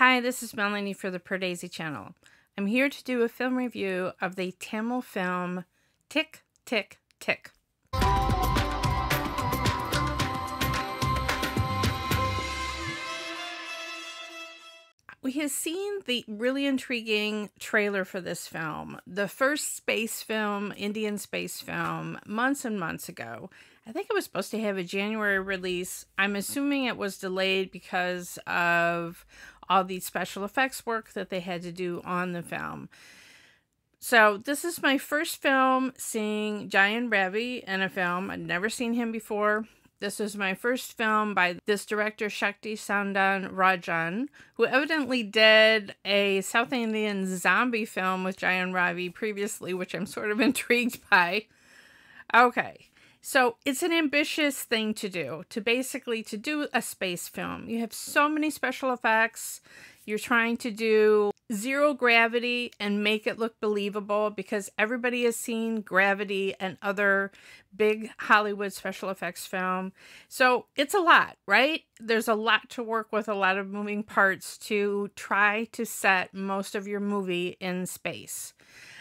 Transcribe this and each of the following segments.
Hi, this is Melanie for the Pardesi channel. I'm here to do a film review of the Tamil film Tik Tik Tik. We have seen the really intriguing trailer for this film, the first space film, Indian space film, months and months ago. I think it was supposed to have a January release. I'm assuming it was delayed because of all the special effects work that they had to do on the film. So this is my first film seeing Jayam Ravi in a film. I'd never seen him before. This was my first film by this director, Shakti Soundar Rajan, who evidently did a South Indian zombie film with Jayam Ravi previously, which I'm sort of intrigued by. Okay, so it's an ambitious thing to do, to do a space film. You have so many special effects. You're trying to do zero gravity and make it look believable because everybody has seen Gravity and other big Hollywood special effects film. So it's a lot, right? There's a lot to work with, a lot of moving parts to try to set most of your movie in space.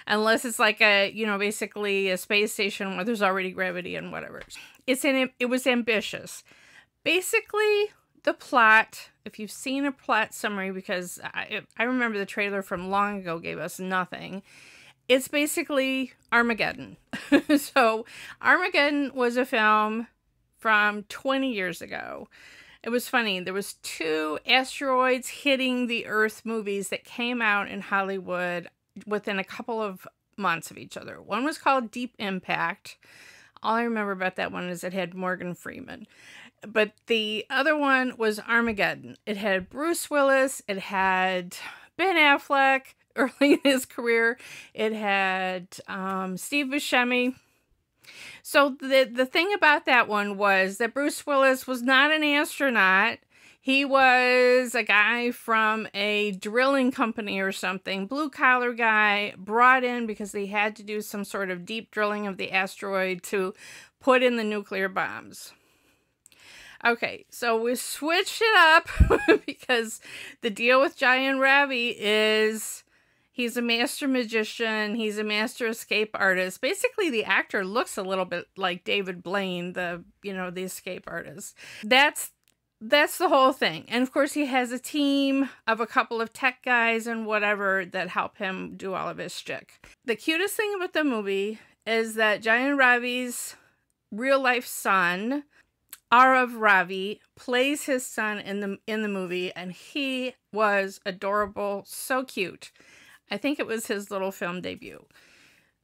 Unless it's like a, basically a space station where there's already gravity and whatever. It was ambitious. Basically, the plot, if you've seen a plot summary, because I remember the trailer from long ago gave us nothing, it's basically Armageddon. So Armageddon was a film from 20 years ago. It was funny. There was 2 asteroids hitting the Earth movies that came out in Hollywood within a couple of months of each other. One was called Deep Impact. All I remember about that one is it had Morgan Freeman. But the other one was Armageddon. It had Bruce Willis. It had Ben Affleck early in his career. It had Steve Buscemi. So the thing about that one was that Bruce Willis was not an astronaut. He was a guy from a drilling company or something, blue-collar guy, brought in because they had to do some sort of deep drilling of the asteroid to put in the nuclear bombs. Okay, so we switched it up because the deal with Jayam Ravi is he's a master magician, he's a master escape artist. Basically, the actor looks a little bit like David Blaine, the escape artist. That's the whole thing. And of course, he has a team of a couple of tech guys and whatever that help him do all of his shtick. The cutest thing about the movie is that Jayam Ravi's real-life son, Arav Ravi, plays his son in the movie, and he was adorable, so cute. I think it was his little film debut.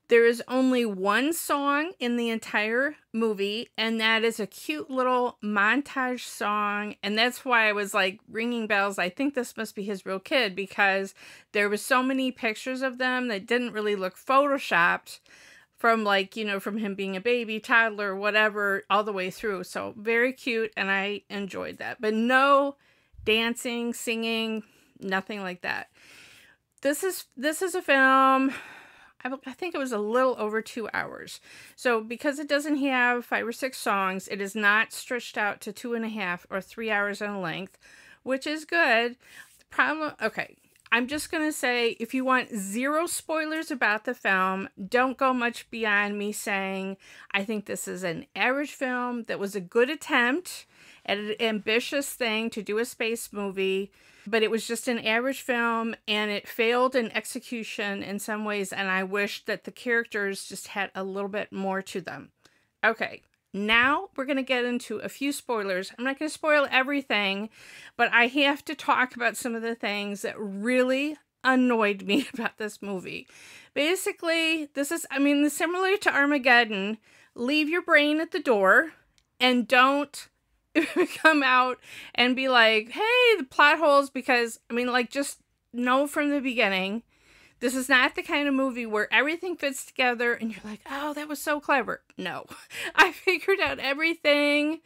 There is only one song in the entire movie, and that is a cute little montage song, and that's why I was like ringing bells. I think this must be his real kid because there was so many pictures of them that didn't really look photoshopped from from him being a baby, toddler, whatever, all the way through. So very cute, and I enjoyed that. But no dancing, singing, nothing like that. This is a film, I think it was a little over 2 hours. So because it doesn't have 5 or 6 songs, it is not stretched out to 2.5 or 3 hours in length, which is good. The problem, okay, I'm just going to say, if you want zero spoilers about the film, don't go much beyond me saying, I think this is an average film that was a good attempt at an ambitious thing to do a space movie, but it was just an average film, and it failed in execution in some ways, and I wish that the characters just had a little bit more to them. Okay. Now we're going to get into a few spoilers. I'm not going to spoil everything, but I have to talk about some of the things that really annoyed me about this movie. Basically, this is, similar to Armageddon, leave your brain at the door and don't come out and be like, hey, the plot holes, because, just know from the beginning, this is not the kind of movie where everything fits together and you're like, oh, that was so clever. No, I figured out everything.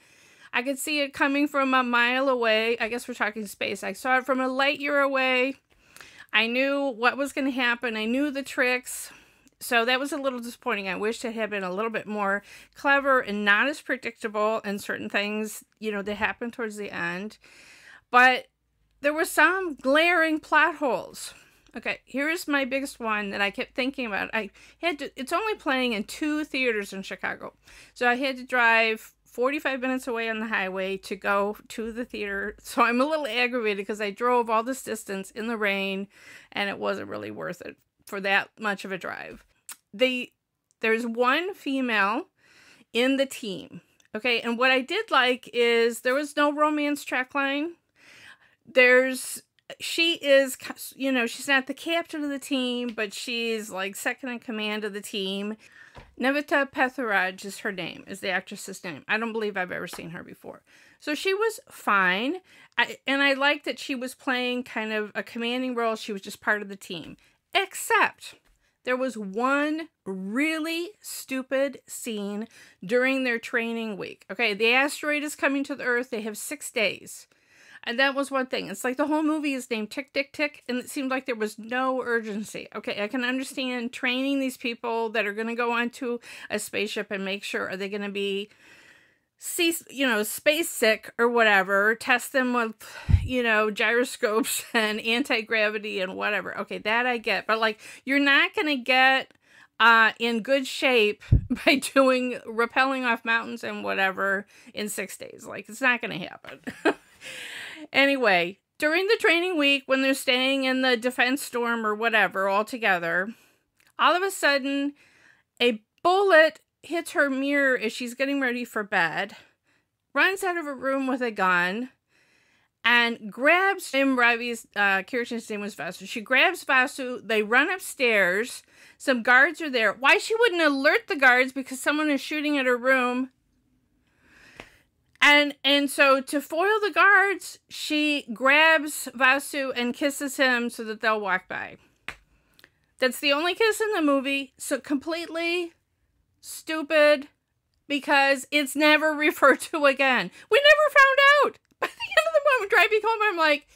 I could see it coming from a mile away. I guess we're talking space. I saw it from a light year away. I knew what was going to happen. I knew the tricks. So that was a little disappointing. I wish it had been a little bit more clever and not as predictable in certain things, that happened towards the end. But there were some glaring plot holes. Okay, here's my biggest one that I kept thinking about. It's only playing in 2 theaters in Chicago. So I had to drive 45 minutes away on the highway to go to the theater. So I'm a little aggravated because I drove all this distance in the rain and it wasn't really worth it for that much of a drive. There's one female in the team. Okay, and what I did like is there was no romance track line. She is, you know, she's not the captain of the team, but she's like second in command of the team. Nivetha Pethuraj is her name, is the actress's name. I don't believe I've ever seen her before. So she was fine. And I liked that she was playing kind of a commanding role. She was just part of the team. Except there was one really stupid scene during their training week. Okay, the asteroid is coming to the Earth. They have 6 days. And that was one thing. It's like the whole movie is named Tik Tik Tik, and it seemed like there was no urgency. Okay, I can understand training these people that are going to go onto a spaceship and make sure, are they going to be, space sick or whatever, test them with, gyroscopes and anti-gravity and whatever. Okay, that I get. But, like, you're not going to get in good shape by doing rappelling off mountains and whatever in 6 days. Like, it's not going to happen. Anyway, during the training week, when they're staying in the defense storm or whatever all together, all of a sudden, a bullet hits her mirror as she's getting ready for bed, runs out of her room with a gun, and grabs Jayam Ravi's character's name was Vasu. She grabs Vasu. They run upstairs. Some guards are there. Why she wouldn't alert the guards because someone is shooting at her room. And so to foil the guards, she grabs Vasu and kisses him so that they'll walk by. That's the only kiss in the movie. So completely stupid because it's never referred to again. We never found out. By the end of the moment, driving home, I'm like,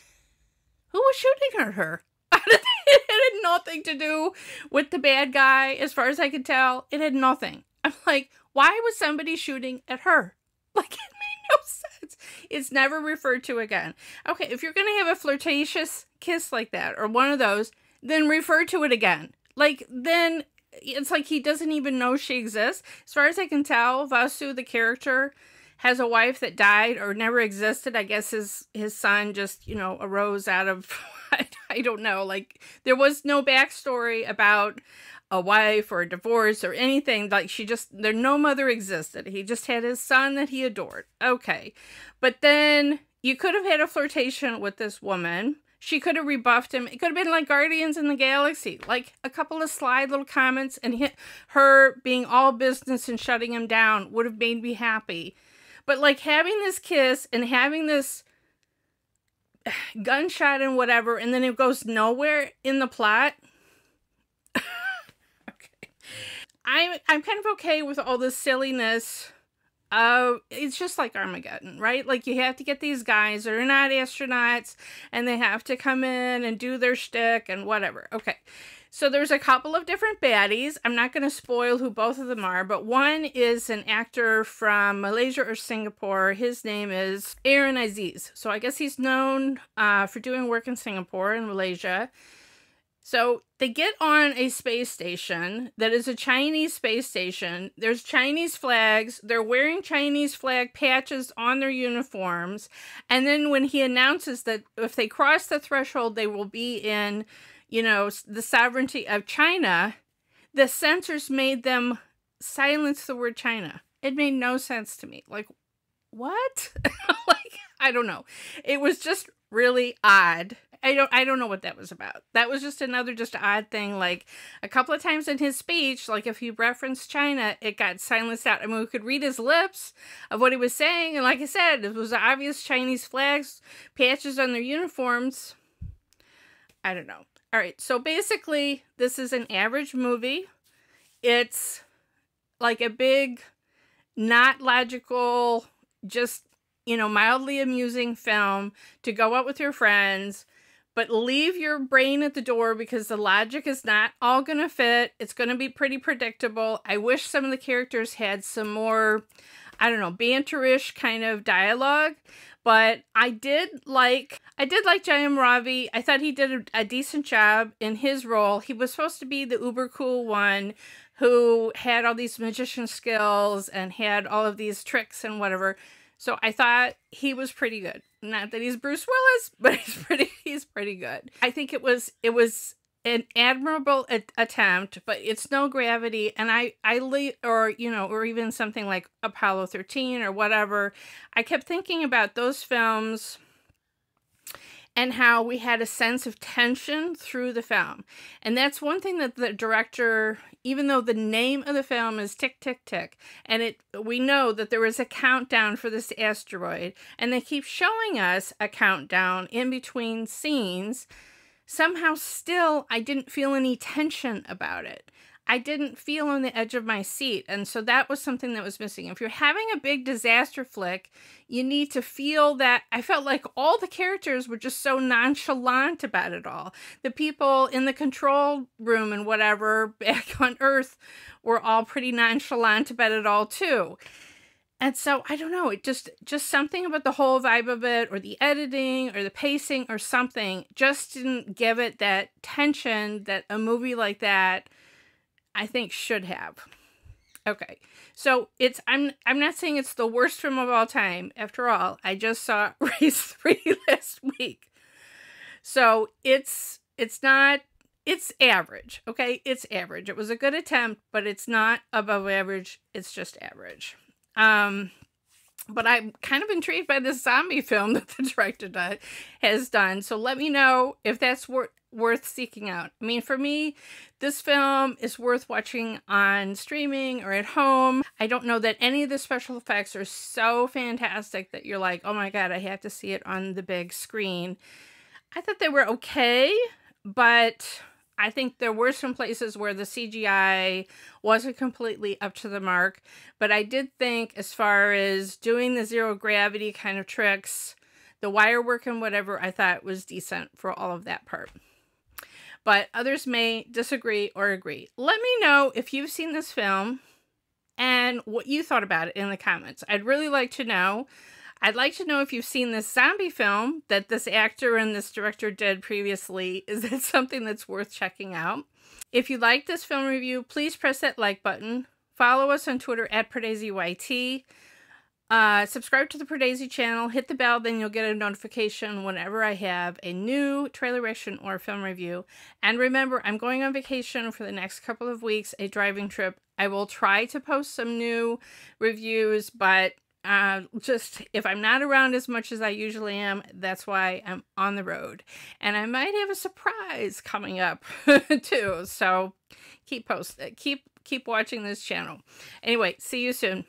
who was shooting at her? It had nothing to do with the bad guy, as far as I could tell. It had nothing. I'm like, why was somebody shooting at her? Like, it made no sense. It's never referred to again. Okay, if you're going to have a flirtatious kiss like that, or one of those, then refer to it again. Like, then it's like he doesn't even know she exists. As far as I can tell, Vasu, the character, has a wife that died or never existed. I guess his son just, arose out of, I don't know. Like, there was no backstory about a wife or a divorce or anything. Like, no mother existed. He just had his son that he adored. Okay. But then you could have had a flirtation with this woman. She could have rebuffed him. It could have been like Guardians in the Galaxy. Like a couple of sly little comments and her being all business and shutting him down would have made me happy. But like having this kiss and having this gunshot and whatever, and then it goes nowhere in the plot. Okay. I'm kind of okay with all this silliness. It's just like Armageddon, right? Like, you have to get these guys that are not astronauts, and they have to come in and do their shtick and whatever. Okay, so there's a couple of different baddies. I'm not going to spoil who both of them are, but one is an actor from Malaysia or Singapore. His name is Aziz. So I guess he's known for doing work in Singapore and Malaysia. So they get on a space station that is a Chinese space station. There's Chinese flags. They're wearing Chinese flag patches on their uniforms. And then when he announces that if they cross the threshold, they will be in, the sovereignty of China, the censors made them silence the word China. It made no sense to me. Like, what? Like, I don't know. It was just really odd. I don't know what that was about. That was just another odd thing. Like, a couple of times in his speech, like if he referenced China, it got silenced out. I mean, we could read his lips of what he was saying. And like I said, it was obvious Chinese flags, patches on their uniforms. I don't know. All right. So basically, this is an average movie. It's like a big, not logical, just, mildly amusing film to go out with your friends. But leave your brain at the door because the logic is not all going to fit. It's going to be pretty predictable. I wish some of the characters had some more, banterish kind of dialogue. But I did like Jayam Ravi. I thought he did a decent job in his role. He was supposed to be the uber cool one who had all these magician skills and had all of these tricks and whatever. So I thought he was pretty good. Not that he's Bruce Willis, but he's pretty good. I think it was an admirable attempt, but it's no Gravity. And or even something like Apollo 13 or whatever. I kept thinking about those films and how we had a sense of tension through the film. And that's one thing that the director, even though the name of the film is Tik Tik Tik, and we know that there is a countdown for this asteroid, and they keep showing us a countdown in between scenes, somehow still I didn't feel any tension about it. I didn't feel on the edge of my seat. And so that was something that was missing. If you're having a big disaster flick, you need to feel that. I felt like all the characters were just so nonchalant about it all. The people in the control room and whatever back on Earth were all pretty nonchalant about it all too. And so, I don't know, it just something about the whole vibe of it, or the editing, or the pacing, or something, just didn't give it that tension that a movie like that, I think, should have. Okay, so I'm not saying it's the worst film of all time. After all, I just saw Race 3 last week. So it's average, okay? It's average. It was a good attempt, but it's not above average. It's just average. But I'm kind of intrigued by this zombie film that the director has done. So let me know if that's worth seeking out. I mean, for me, this film is worth watching on streaming or at home. I don't know that any of the special effects are so fantastic that you're like, oh my God, I have to see it on the big screen. I thought they were okay, but I think there were some places where the CGI wasn't completely up to the mark. But I did think, as far as doing the zero gravity kind of tricks, the wire work and whatever, I thought was decent for all of that part. But others may disagree or agree. Let me know if you've seen this film and what you thought about it in the comments. I'd really like to know. I'd like to know if you've seen this zombie film that this actor and this director did previously. Is it something that's worth checking out? If you like this film review, please press that like button. Follow us on Twitter at PardeziYT. Subscribe to the Pardesi channel. Hit the bell, then you'll get a notification whenever I have a new trailer reaction or film review. And remember, I'm going on vacation for the next couple of weeks, a driving trip. I will try to post some new reviews, but just if I'm not around as much as I usually am, that's why I'm on the road. And I might have a surprise coming up too. So keep watching this channel. Anyway, see you soon.